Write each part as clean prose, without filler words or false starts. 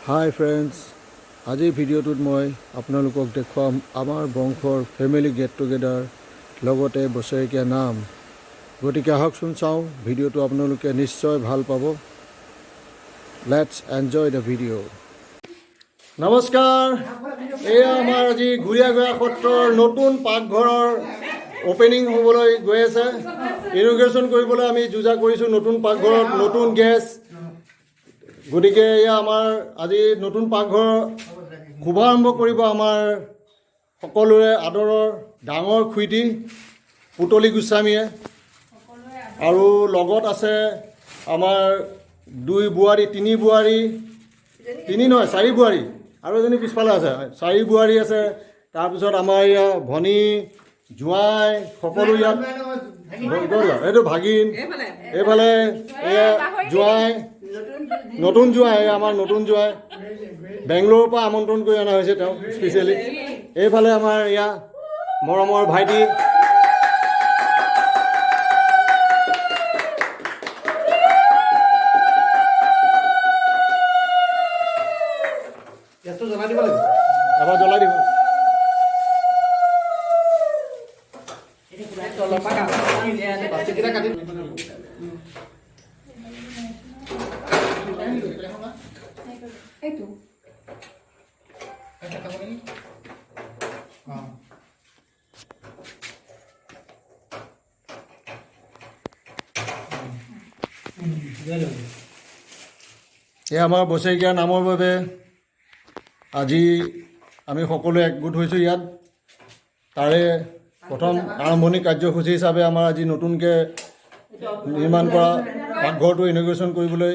হাই friends, আজিৰ ভিডিঅ'টোত মই আপোনালোকক দেখুৱাম আমাৰ বংশৰ ফেমিলি গেট টুগেডাৰ লগতে বছৰেকীয়া নাম। গতিকে আহকচোন চাওঁ, ভিডিঅ'টো আপোনালোকে নিশ্চয় ভাল পাব। Let's enjoy the video'. নমস্কাৰ, এয়া আমাৰ আজি গুৰিয়াগয়া সত্ৰৰ নতুন পাকঘৰৰ অপেনিং হ'বলৈ গৈ আছে। ইনগ্ৰেশ্যন কৰিবলৈ আমি যোজা কৰিছোঁ নতুন পাকঘৰত, নতুন গেছ। গতিকে এয়া আমাৰ আজি নতুন পাকঘৰ শুভাৰম্ভ কৰিব আমাৰ সকলোৰে আদৰৰ ডাঙৰ খুইটি পুতলি গোস্বামীয়ে, আৰু লগত আছে আমাৰ তিনি বোৱাৰী, চাৰি বোৱাৰী, আৰু এজনী পিছফালে আছে, 4 বোৱাৰী আছে। তাৰপিছত আমাৰ এয়া ভনী জোঁৱাই সকলো ইয়াত, এইটো ভাগিন, এইফালে এয়া জোঁৱাই, নতুন জোঁৱাই, আমাৰ নতুন জোঁৱাই বেংগলোৰৰ পৰা আমন্ত্ৰণ কৰি অনা হৈছে তেওঁ স্পেচিয়েলি। এইফালে আমাৰ এয়া মৰমৰ ভাইটি, এবাৰ জ্বলাই দিব। এয়া আমাৰ বছৰেকীয়া নামৰ বাবে আজি আমি সকলোৱে একগোট হৈছোঁ ইয়াত। তাৰে প্ৰথম আৰম্ভণি কাৰ্যসূচী হিচাপে আমাৰ আজি নতুনকৈ নিৰ্মাণ কৰা পাকঘৰটো ইনগ্ৰেশ্যন কৰিবলৈ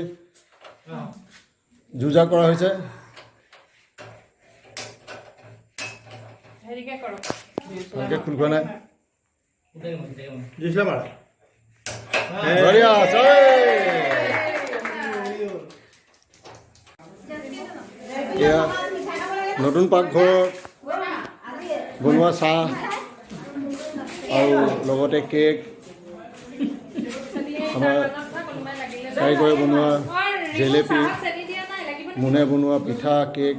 যোজা কৰা হৈছে। খোল খোৱা নাই, এয়া নতুন পাকঘৰত বনোৱা চাহ আৰু লগতে কেক, আমাৰ কাৰিকৰে বনোৱা জেলেপি, মোনে বনোৱা পিঠা, কেক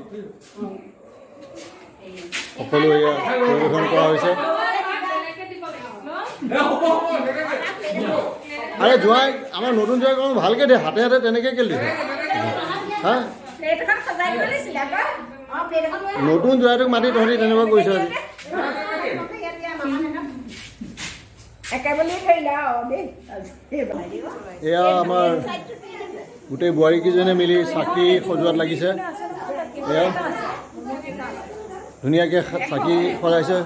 সকলো এয়া পৰিৱেশন কৰা হৈছে। আৰে জোঁৱাই, আমাৰ নতুন জোঁৱাই অকণ ভালকৈ দে, হাতে হাতে তেনেকৈ কেলে দিছে হা? নতুন জোঁৱাইটোক মাতি তহঁতি তেনেকুৱা কৰিছ আজি। এয়া আমাৰ গোটেই বোৱাৰীকেইজনে মিলি চাকি সজোৱাত লাগিছে। এয়া ধুনীয়াকৈ চাকি সজাইছে।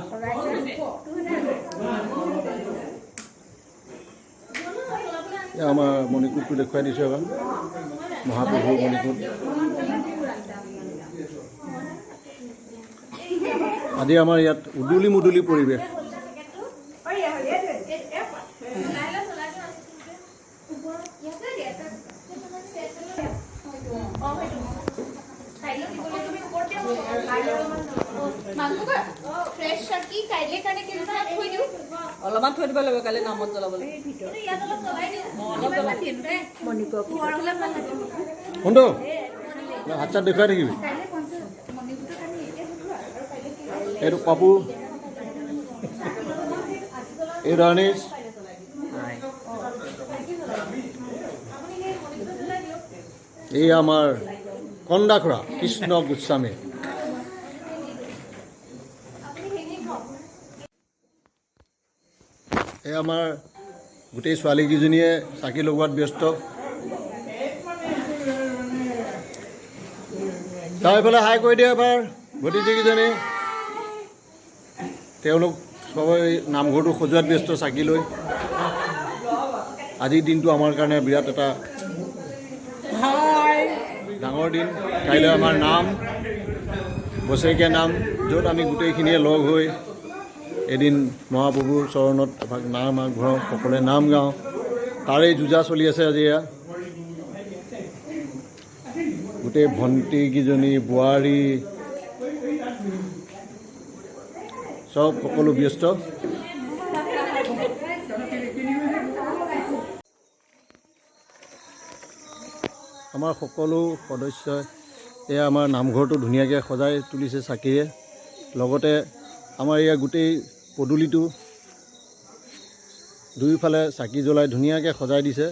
এয়া আমাৰ মণিকূটটো দেখুৱাই দিছোঁ এবাৰ, মহাপ্ৰভুৰ মণিকূট। আজি আমাৰ ইয়াত উদুলি মুদুলি পৰিৱেশ। অলপমান থৈ দিব লাগিব, কালি নামত জ্বলাবলৈ। শুনটো হাত চাত দেখুৱাই থাকিবি। এইটো পাপু, এই ৰাণীশ, এই আমাৰ কন্দাখুৰা কৃষ্ণ গোস্বামী। এই আমাৰ গোটেই ছোৱালীকেইজনীয়ে চাকি লগোৱাত ব্যস্ত। তাৰ এইফালে হাই কৰি দিয়ে এবাৰ ভতিজীকেইজনী, তেওঁলোক সবে নামঘৰটো সজোৱাত ব্যস্ত চাকি লৈ। আজিৰ দিনটো আমাৰ কাৰণে বিৰাট এটা ডাঙৰ দিন। কাইলৈ আমাৰ নাম, বছৰেকীয়া নাম, য'ত আমি গোটেইখিনিয়ে লগ হৈ এদিন মহাপ্ৰভুৰ চৰণত এভাগ নাম আগবঢ়াওঁ, সকলোৱে নাম গাওঁ। তাৰেই যোজা চলি আছে আজি। এয়া গোটেই ভণ্টিকেইজনী, বোৱাৰী চব সকলো ব্যস্ত। আমাৰ সকলো সদস্যই এয়া আমাৰ নামঘৰটো ধুনীয়াকৈ সজাই তুলিছে চাকিৰে। লগতে আমাৰ এয়া গোটেই পদূলিটো দুয়োফালে চাকি জ্বলাই ধুনীয়াকৈ সজাই দিছে।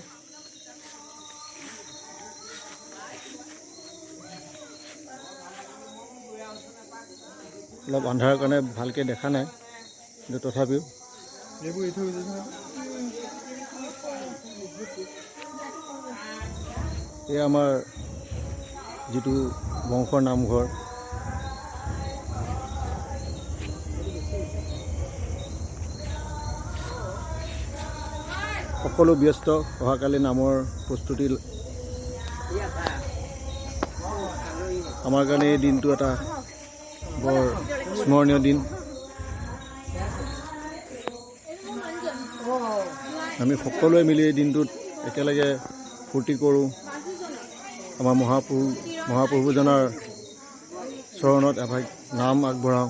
অলপ আন্ধাৰৰ কাৰণে ভালকৈ দেখা নাই, কিন্তু তথাপিও এয়া আমাৰ যিটো বংশৰ নামঘৰ। সকলো ব্যস্ত অহাকালি নামৰ প্ৰস্তুতি। আমাৰ কাৰণে এই দিনটো এটা বৰ স্মৰণীয় দিন। আমি সকলোৱে মিলি এই দিনটোত একেলগে ফূৰ্তি কৰোঁ। আমাৰ মহাপ্ৰভুজনাৰ চৰণত এভাগ নাম আগবঢ়াওঁ।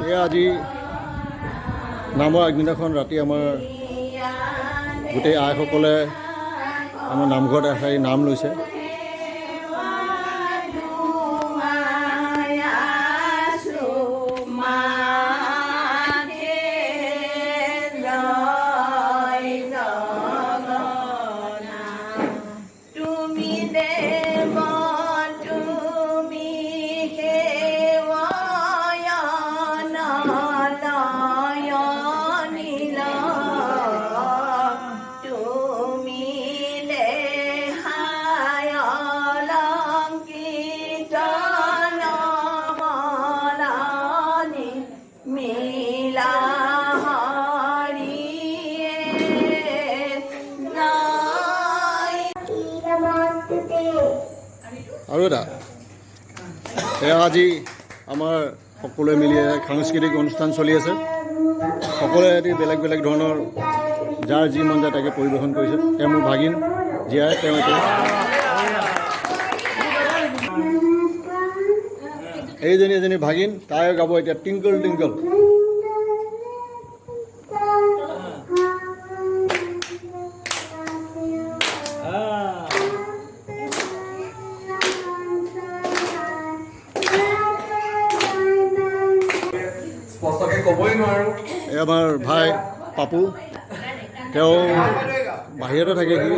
এয়া আজি নামৰ আগদিনাখন ৰাতি আমাৰ গোটেই আইসকলে আমাৰ নামঘৰত এষাৰি নাম লৈছে। আৰু এটা এয়া আজি আমাৰ সকলোৱে মিলি সাংস্কৃতিক অনুষ্ঠান চলি আছে। সকলোৱে এটি বেলেগ বেলেগ ধৰণৰ যাৰ যি মন যায় তাকে পৰিৱেশন কৰিছে। এয়া মোৰ ভাগিন জীয়াই, তেওঁ এইজনী এজনী ভাগিন, তাই গাব এতিয়া টিংকল টিংকল। এই আমাৰ ভাই পাপু, তেওঁ বাহিৰতে থাকে, সি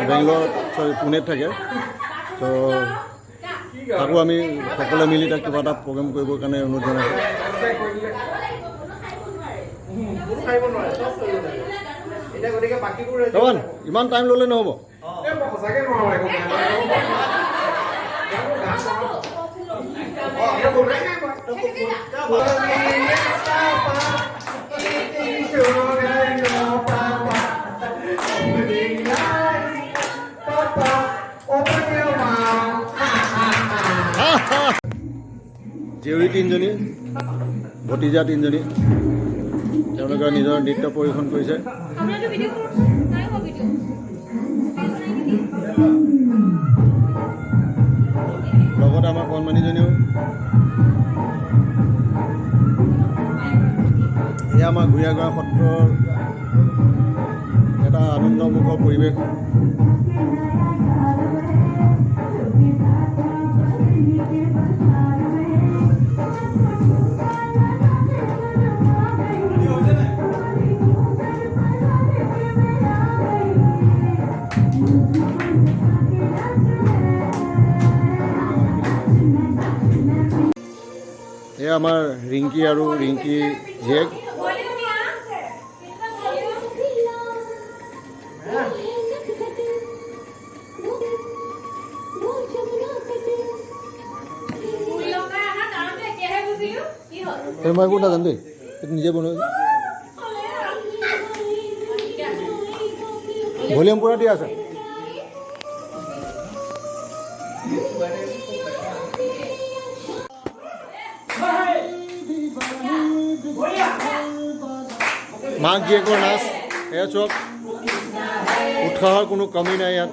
বেংগলৰ পুনেত থাকে। তো তাকো আমি সকলোৱে মিলি তাক কিবা এটা প্ৰগ্ৰেম কৰিবৰ কাৰণে অনুৰোধ জনাইছোঁ। ইমান টাইম ল'লে নহ'ব। জীয়ৰী তিনিজনী, ভতিজা তিনিজনী, তেওঁলোকে নিজৰ নৃত্য পৰিৱেশন কৰিছে। লগতে আমাৰ কণমানিজনীও। এয়া আমাৰ ঘূৰিয়াগৰা সত্ৰৰ এটা আনন্দমুখৰ পৰিৱেশ। এয়া আমাৰ ৰিংকি আৰু ৰিংকি জীয়েক। মই একো নাজানো দেই, সেইটো নিজে বনাই। ভলিউম পুৰা দিয়া আছে। মাক জীয়েকৰ নাচ, এয়া চব উৎসাহৰ কোনো কমি নাই ইয়াত।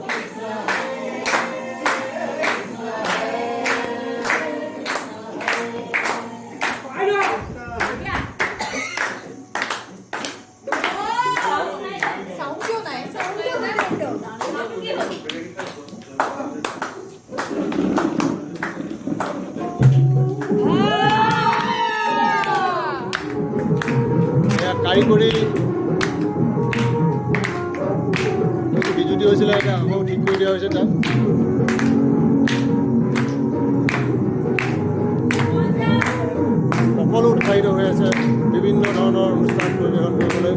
কাৰিকৰী বিজুতি হৈছিলে, এতিয়া আকৌ ঠিক কৰি দিয়া হৈছে তাত। সকলো উৎসাহিত হৈ আছে বিভিন্ন ধৰণৰ অনুষ্ঠান পৰিৱেশন কৰিবলৈ।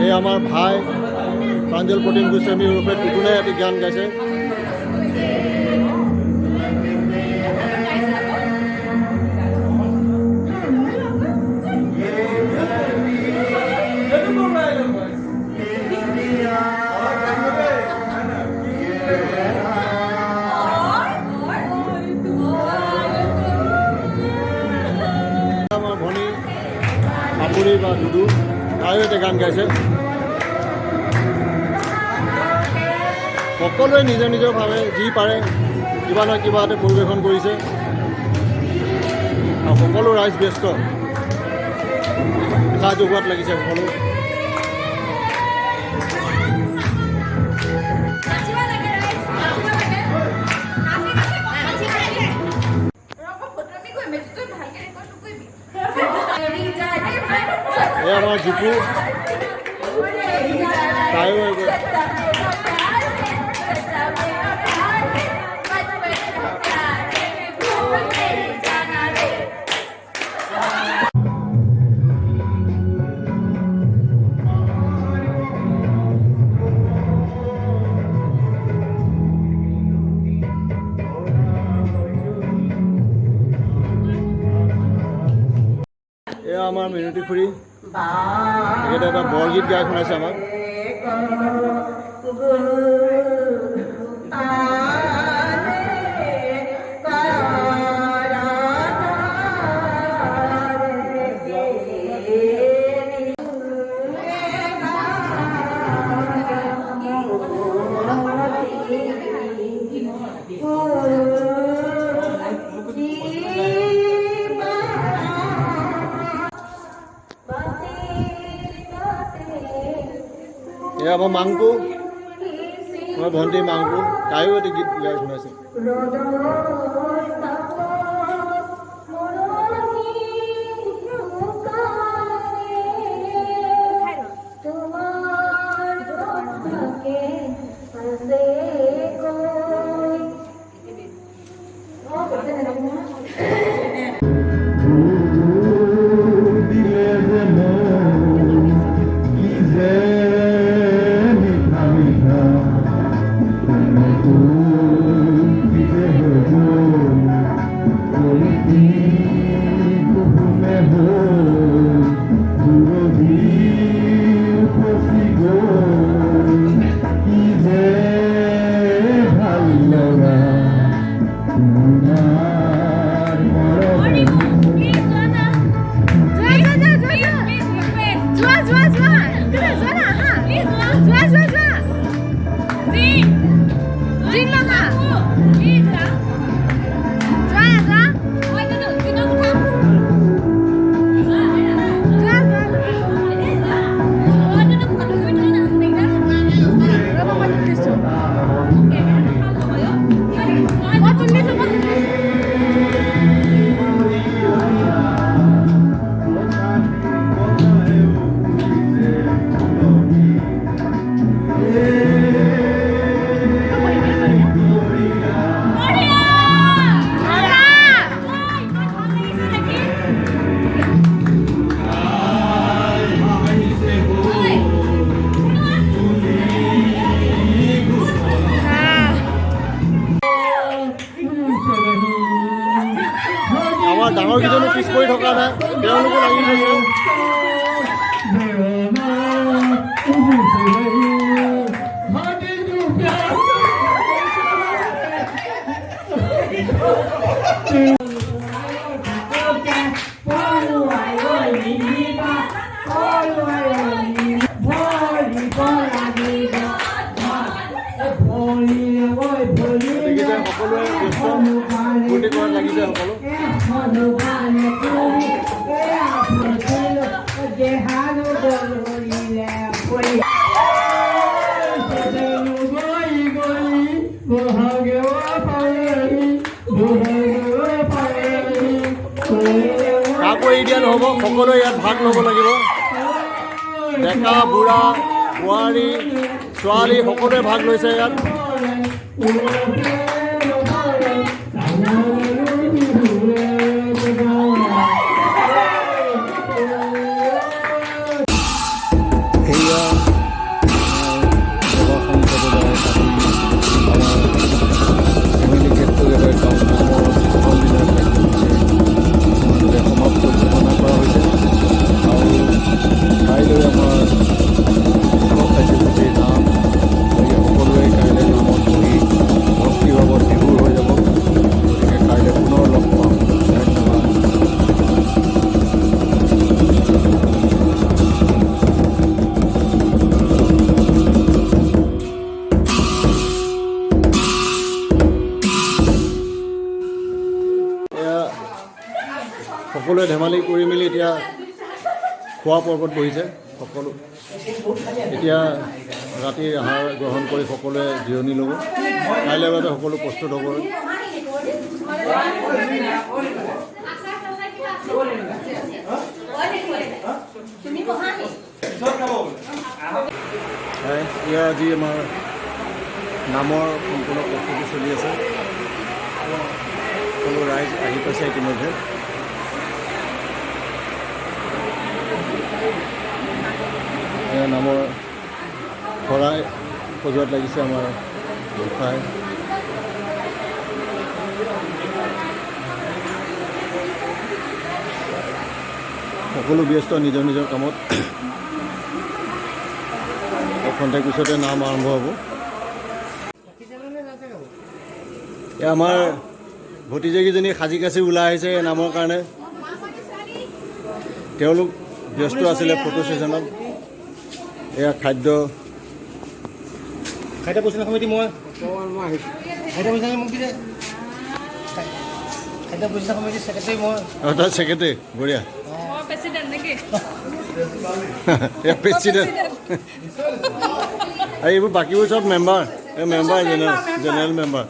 এই আমাৰ ভাই প্ৰাঞ্জল প্ৰতিম গোস্বামী ওৰফে টুটুনাই এটি গান গাইছে। আমাৰ ভনী পাপুৰি বা দুডু তাইও এটা গান গাইছে। সকলোৱে নিজৰ নিজৰভাৱে যি পাৰে কিবা নহয় কিবা এটা পৰিৱেশন কৰিছে আৰু সকলো ৰাইজ ব্যস্ত উৎসাহ যোগোৱাত লাগিছে সকলো। এই আমাৰ জিপু তাইও এয়া আমাৰ মিনতি খুৰী, তেখেতে এটা বৰগীত গাই শুনাইছে আমাক। এয়া আমাৰ মাংকু, আমাৰ ভণ্টি মাংকু, তাইও এটি গীত গাই শুনাইছে। Tu, ডাঙৰকেইজনো পিছ পৰি থকা নাই, তেওঁলোকো লাগি গৈছে। গোটেইকেইটা সকলোৱে ব্যস্ত, ফূৰ্তি কৰাত লাগিছে সকলো। কাকো এৰি দিয়া নহ'ব, সকলোৱে ইয়াত ভাগ ল'ব লাগিব। ডেকা বুঢ়া বোৱাৰী ছোৱালী সকলোৱে ভাগ লৈছে ইয়াত। সেয়া ফেমিলি গেট টুগেডাৰ নামৰ প্ৰথম দিনৰ সমাপ্ত ঘোষণা কৰা হৈছে আৰু কাইলৈ আমাৰ কাৰ্যসূচীৰ নাম সকলোৱে কাইলৈ নামত বহি ভক্তিভাৱত বিভোৰ হৈ যাব। গতিকে কাইলৈ পুনৰ লগ পাম। ধন্যবাদ। এয়া সকলোৱে ধেমালি কৰি মেলি এতিয়া খোৱা পৰ্বত বহিছে। সকলো এতিয়া ৰাতিৰ আহাৰ গ্ৰহণ কৰি সকলোৱে জিৰণি ল'ব। কাইলৈৰ বাবে সকলো প্ৰস্তুত হ'ব। এয়া আজি আমাৰ নামৰ সম্পূৰ্ণ প্ৰস্তুতি চলি আছে। সকলো ৰাইজ আহি পাইছে ইতিমধ্যে। নামৰ শৰাই সজোৱাত লাগিছে আমাৰ গোসাঁই। সকলো ব্যস্ত নিজৰ নিজৰ কামত। খন্তেক পিছতে নাম আৰম্ভ হ'ব। এয়া আমাৰ ভতিজাকেইজনী সাজি কাচি ওলাই আহিছে নামৰ কাৰণে। তেওঁলোক ব্যস্ত আছিলে ফটো ছেশ্যনত। এয়া খাদ্য পৰিচালনা সমিতি মই খাদ্য পৰিচালনা সমিতি খাদ্য পৰিচালনা সমিতিৰ ছেক্ৰেটাৰী মই। তাৰ ছেক্ৰেটাৰী বঢ়িয়া। প্ৰেচিডেণ্ট নেকি? প্ৰেচিডেণ্ট। আৰু এইবোৰ বাকীবোৰ চব মেম্বাৰ, এই member general member.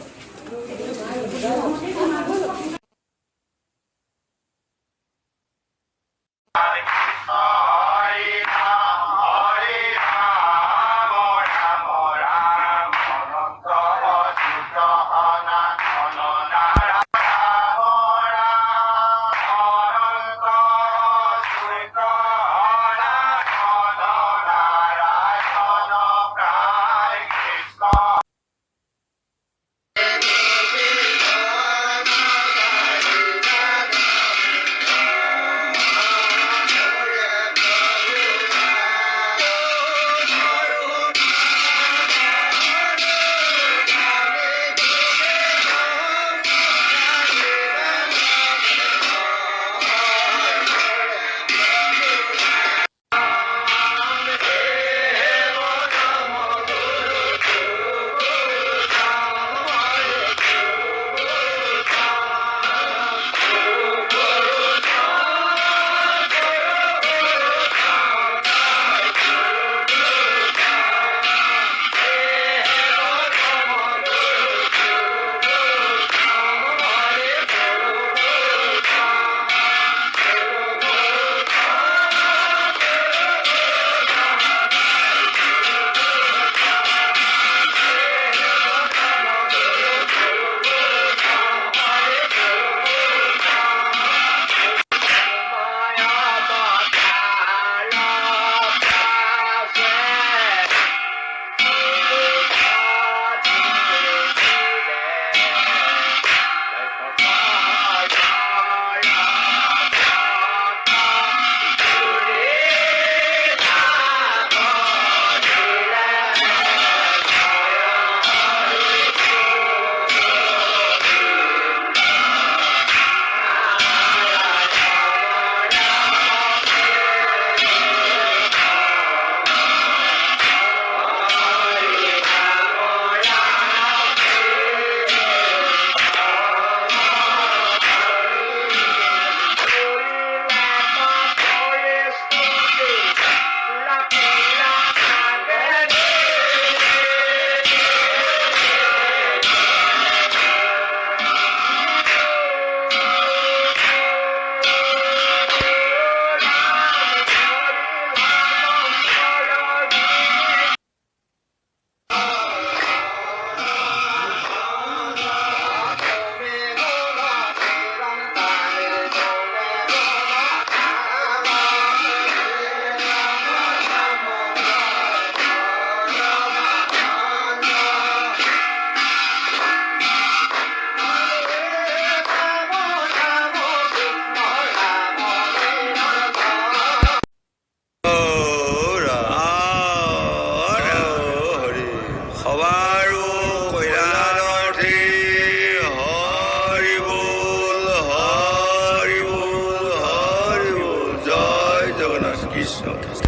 Please notice.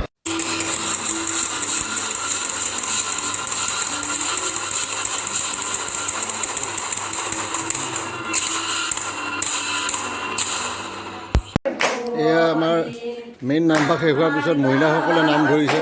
এয়া আমাৰ মেইন নামভাগ শেষ হোৱাৰ পিছত মহিলাসকলে নাম ধৰিছে।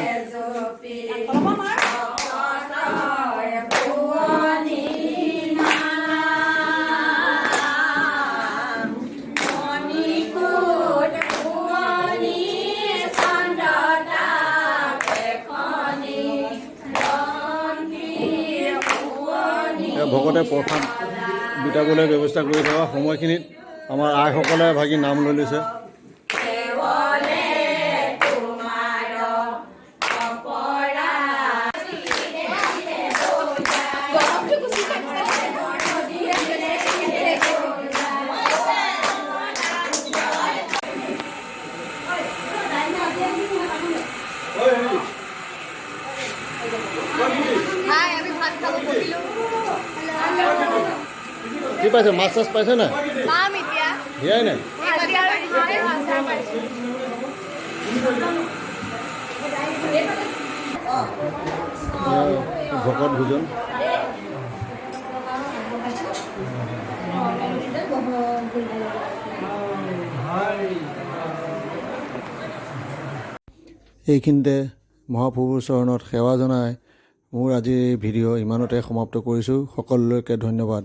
ভকতে প্ৰসাদ বিতাবলৈ ব্যৱস্থা কৰি থকা সময়খিনিত আমাৰ আইসকলে ভাগি নাম লৈ লৈছে। কি পাইছে? মাছ চাছ পাইছে নাই? দিয়াই নাই। ভকত ভোজন এইখিনিতে মহাপ্ৰভুৰ চৰণত সেৱা জনাই মোৰ আজিৰ ভিডিঅ' ইমানতে সমাপ্ত কৰিছোঁ। সকলোকে ধন্যবাদ।